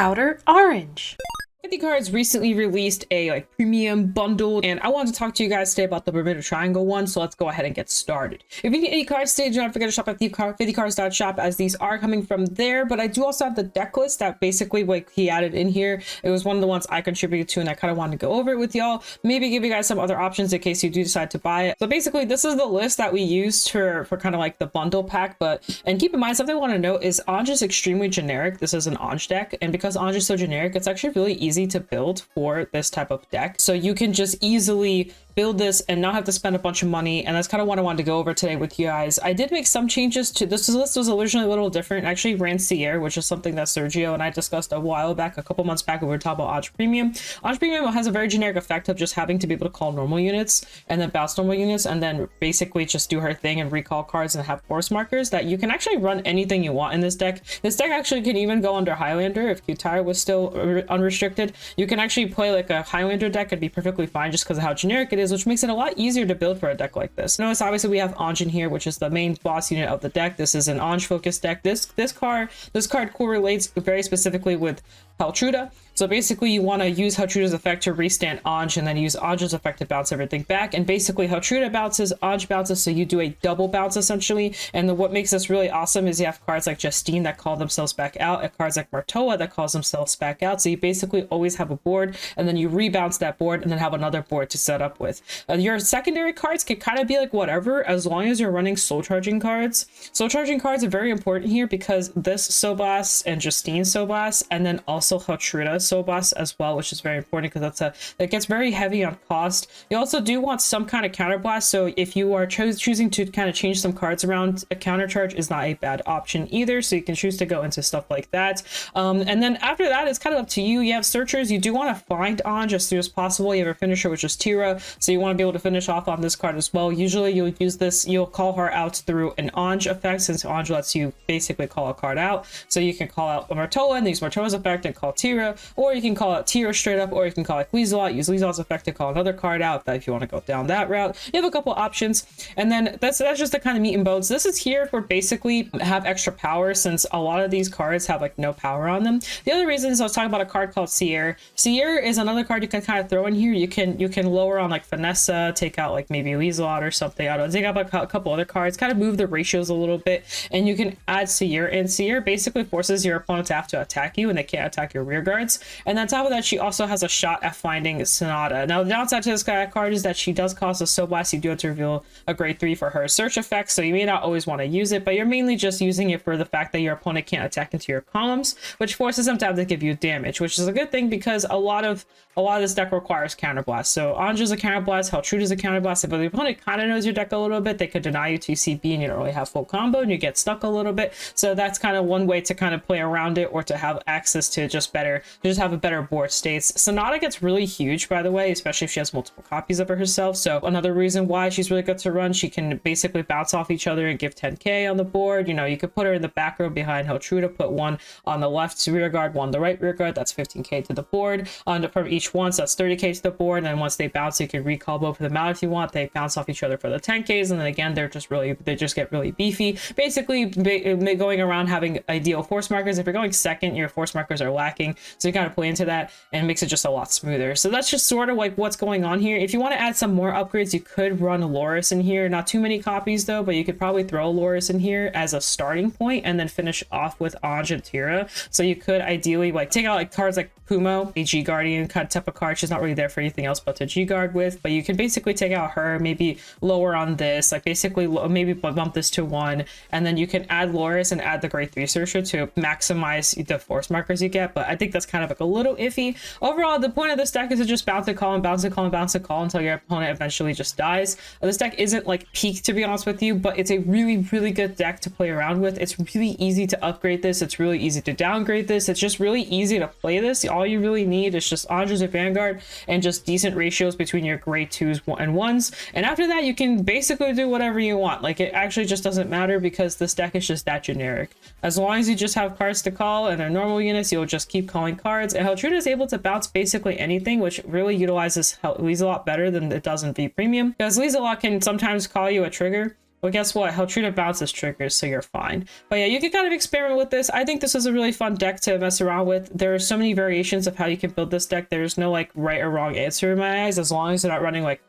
Outer Orange. 50 Cards recently released a premium bundle, and I wanted to talk to you guys today about the Bermuda Triangle one, so let's go ahead and get started. If you need any cards today, do not forget to shop at 50cards.shop, as these are coming from there, but I do also have the deck list that basically he added in here. It was one of the ones I contributed to, and I kind of wanted to go over it with y'all, maybe give you guys some other options in case you do decide to buy it. So basically, this is the list that we used for kind of like the bundle pack, and keep in mind, something I want to note is Orange is extremely generic. This is an Orange deck, and because Orange is so generic, it's actually really easy to build for this type of deck. So you can just easily build this and not have to spend a bunch of money, and that's kind of what I wanted to go over today with you guys. I did make some changes to this list. Was originally a little different. I actually ran Sierra, which is something that Sergio and I discussed a while back, a couple months back when we were talking about Orange Premium. Orange Premium has a very generic effect of just having to be able to call normal units and then bounce normal units and then basically just do her thing and recall cards and have force markers that you can actually run anything you want in this deck. This deck actually can even go under Highlander if Q-Tire was still unrestricted. You can actually play like a Highlander deck and be perfectly fine just because of how generic it is, which makes it a lot easier to build for a deck like this. Notice obviously we have Orange in here, which is the main boss unit of the deck. This is an Orange focused deck. This card correlates very specifically with Heltruda. So basically you want to use Heltruda's effect to restand Orange and then use Orange's effect to bounce everything back. And basically Heltruda bounces, Orange bounces, so you do a double bounce essentially. And what makes this really awesome is you have cards like Justine that call themselves back out, and cards like Martoa that calls themselves back out. So you basically always have a board and then you rebounce that board and then have another board to set up with. Your secondary cards can kind of be like whatever, as long as you're running soul charging cards. Soul charging cards are very important here because this Sobas and Justine Sobas, and then also Heltruda Sobas as well, which is very important because that gets very heavy on cost. You also do want some kind of counterblast, so if you are choosing to kind of change some cards around, a counter charge is not a bad option either, so you can choose to go into stuff like that. And then after that, it's kind of up to you. You have searchers. You do want to find Anj as soon as possible. You have a finisher, which is Tira, so you want to be able to finish off on this card as well. Usually you'll use this, you'll call her out through an Anj effect, since Anj lets you basically call a card out. So you can call out Martoa and use Martoa's effect and call Tira, or you can call out Tira straight up, or you can call it Lizelot, use Lizelot's effect to call another card out, if you want to go down that route. You have a couple options, and then that's just the kind of meat and bones. This is here for basically have extra power, since a lot of these cards have like no power on them. The other reason is I was talking about a card called Sierra. Sierra is another card you can kind of throw in here. You can lower on like Vanessa, take out like maybe Lizelot or something. I don't know, take out like a couple other cards, kind of move the ratios a little bit, and you can add Sierra. And Sierra basically forces your opponent to have to attack you, and they can't attack your rear guards. And on top of that, she also has a shot at finding Sonata. Now the downside to this card is that she does cost a Soul Blast. You do have to reveal a grade 3 for her search effect, so you may not always want to use it, but you're mainly just using it for the fact that your opponent can't attack into your columns, which forces them to have to give you damage, which is a good thing because a lot of this deck requires counterblast. So Anj is a counterblast, Heltruda is a counterblast. If the opponent kind of knows your deck a little bit, they could deny you TCB and you don't really have full combo and you get stuck a little bit. So that's kind of one way to kind of play around it, or to have access to just have a better board states. Sonata gets really huge, by the way, especially if she has multiple copies of her herself. So another reason why she's really good to run, she can basically bounce off each other and give 10k on the board. You know, you could put her in the back row behind Heltruda, put one on the left rear guard, one on the right rear guard. That's 15k to the board. From each one, so that's 30k to the board. And then once they bounce, you can recall both of them out if you want. They bounce off each other for the 10ks, and then again, they just get really beefy. Basically, going around having ideal force markers. If you're going second, your force markers are lacking, so you kind of play into that and it makes it just a lot smoother. So that's just sort of like what's going on here. If you want to add some more upgrades, you could run Loris in here. Not too many copies though, but you could probably throw Loris in here as a starting point and then finish off with Anj and Tira. So you could ideally like take out like cards like Kumo, a G Guardian kind of type of card. She's not really there for anything else but to G Guard with, but you can basically take out her, maybe lower on this, like basically maybe bump this to 1, and then you can add Loris and add the grade 3 searcher to maximize the force markers you get. But I think that's kind of like a little iffy. Overall, the point of this deck is to just bounce and call and bounce and call and bounce and call until your opponent eventually just dies. This deck isn't like peak, to be honest with you, but it's a really good deck to play around with. It's really easy to upgrade this. It's really easy to downgrade this. It's just really easy to play this. All you really need is just Anj as a Vanguard and just decent ratios between your grade 2s and 1s. And after that, you can basically do whatever you want. Like, it actually just doesn't matter because this deck is just that generic. As long as you just have cards to call and they're normal units, you'll just keep calling cards. And Heltruda is able to bounce basically anything, which really utilizes Lizelot better than it does in V Premium, because Lizelot can sometimes call you a trigger Well, guess what? Heltruda bounces triggers, so you're fine. But yeah, you can kind of experiment with this. I think this is a really fun deck to mess around with. There are so many variations of how you can build this deck. There's no like right or wrong answer in my eyes, as long as you're not running like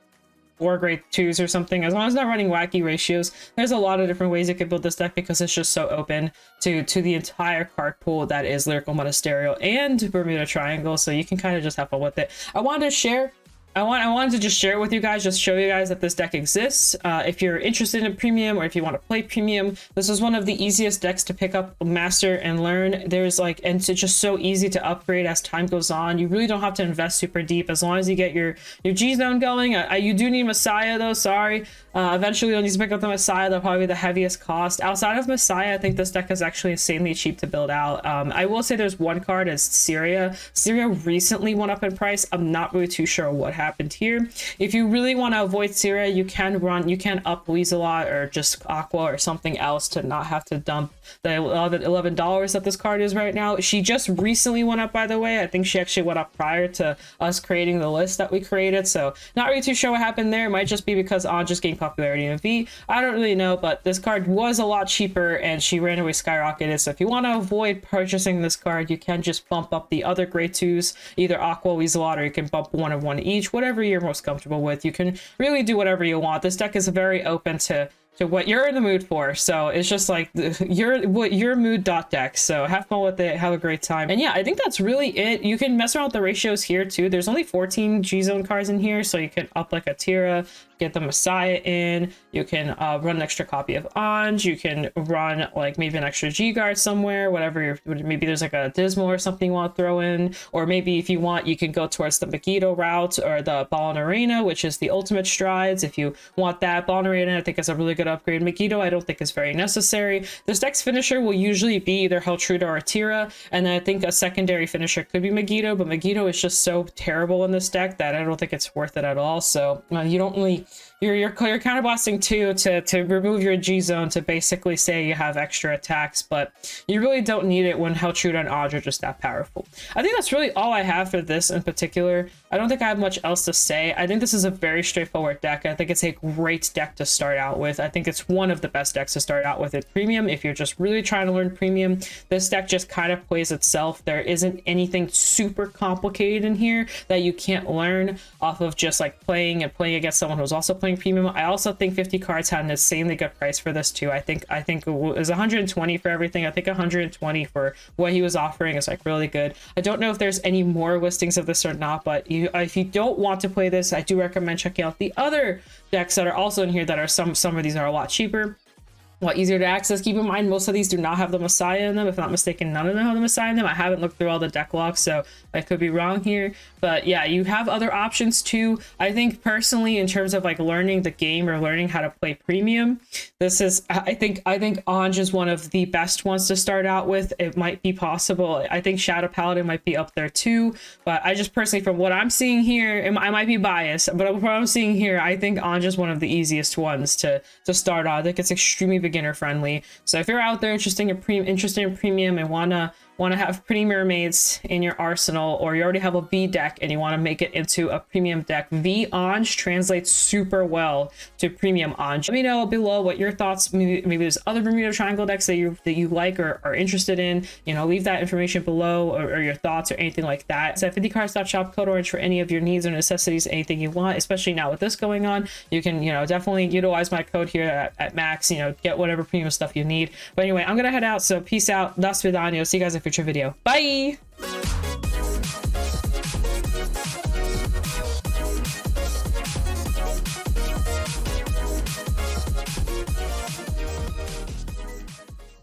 4 grade 2s or something. As long as not running wacky ratios, there's a lot of different ways you can build this deck because it's just so open to the entire card pool that is Lyrical Monasterial and Bermuda Triangle. So you can kind of just have fun with it. I wanted to just share it with you guys, just show you guys that this deck exists. If you're interested in premium, or if you want to play premium, this is one of the easiest decks to pick up, master, and learn. There's like, and it's just so easy to upgrade as time goes on. You really don't have to invest super deep as long as you get your G zone going. You do need Messiah though, sorry. Eventually you'll need to pick up the Messiah. That'll probably be the heaviest cost. Outside of Messiah, I think this deck is actually insanely cheap to build out. I will say there's one card is Syria. Syria recently went up in price. I'm not really too sure what happened here. If you really want to avoid Syria, you can up Weaselot or just Aqua or something else to not have to dump the $11 that this card is right now. She just recently went up, by the way. I think she actually went up prior to us creating the list that we created, so not really too sure what happened there. It might just be because On just gained popularity in V. I don't really know, but this card was a lot cheaper and she randomly skyrocketed. So if you want to avoid purchasing this card, you can just bump up the other grade 2s, either Aqua, Weaselot, or you can bump one of one each, whatever you're most comfortable with. You can really do whatever you want. This deck is very open to what you're in the mood for, so it's just like your mood deck. So have fun with it, have a great time. And yeah, I think that's really it. You can mess around with the ratios here too. There's only 14 G zone cards in here, so you can up like a Tira, get the Messiah in. You can run an extra copy of Anj. You can run like maybe an extra G guard somewhere, whatever maybe there's like a Dismal or something you want to throw in, or maybe if you want, you can go towards the Megiddo route or the Ball and Arena, which is the ultimate strides. If you want that, Ball and Arena I think is a really good upgrade. Megiddo I don't think is very necessary. This deck's finisher will usually be either Heltruda or Tira, and then I think a secondary finisher could be Megiddo, but Megiddo is just so terrible in this deck that I don't think it's worth it at all. So you don't really, you're counterblasting too to remove your G zone to basically say you have extra attacks, but you really don't need it when Heltruda and Audra are just that powerful. I think that's really all I have for this in particular. I don't think I have much else to say. I think this is a very straightforward deck. I think it's a great deck to start out with. I think it's one of the best decks to start out with at premium. If you're just really trying to learn premium, this deck just kind of plays itself. There isn't anything super complicated in here that you can't learn off of just like playing against someone who's also playing premium. I also think 50 cards had an insanely good price for this too. I think it was 120 for everything. I think 120 for what he was offering is like really good. I don't know if there's any more listings of this or not, but if you don't want to play this, I do recommend checking out the other decks that are also in here that are some of these are a lot cheaper, a lot easier to access. Keep in mind, most of these do not have the Messiah in them. If I'm not mistaken, none of them have the Messiah in them. I haven't looked through all the deck logs, so I could be wrong here. But yeah, you have other options too. I think personally, in terms of like learning the game or learning how to play premium, this is, I think Anj is one of the best ones to start out with. It might be possible. I think Shadow Paladin might be up there too. But I just personally, from what I'm seeing here, I might be biased, but what I'm seeing here, I think Anj is one of the easiest ones to start out. I think it's extremely beginner friendly. So if you're out there interested in premium and want to have pretty mermaids in your arsenal, or you already have a V deck and you want to make it into a premium deck, V Anj translates super well to premium Anj. Let me know below what your thoughts, maybe there's other Bermuda Triangle decks that you like or are interested in. You know, leave that information below, or your thoughts or anything like that. It's at 50cards.shop, code orange for any of your needs or necessities, anything you want, especially now with this going on. You can, definitely utilize my code here at max, get whatever premium stuff you need. But anyway, I'm gonna head out, so peace out. Das vidanios. See you guys in a future video. Bye.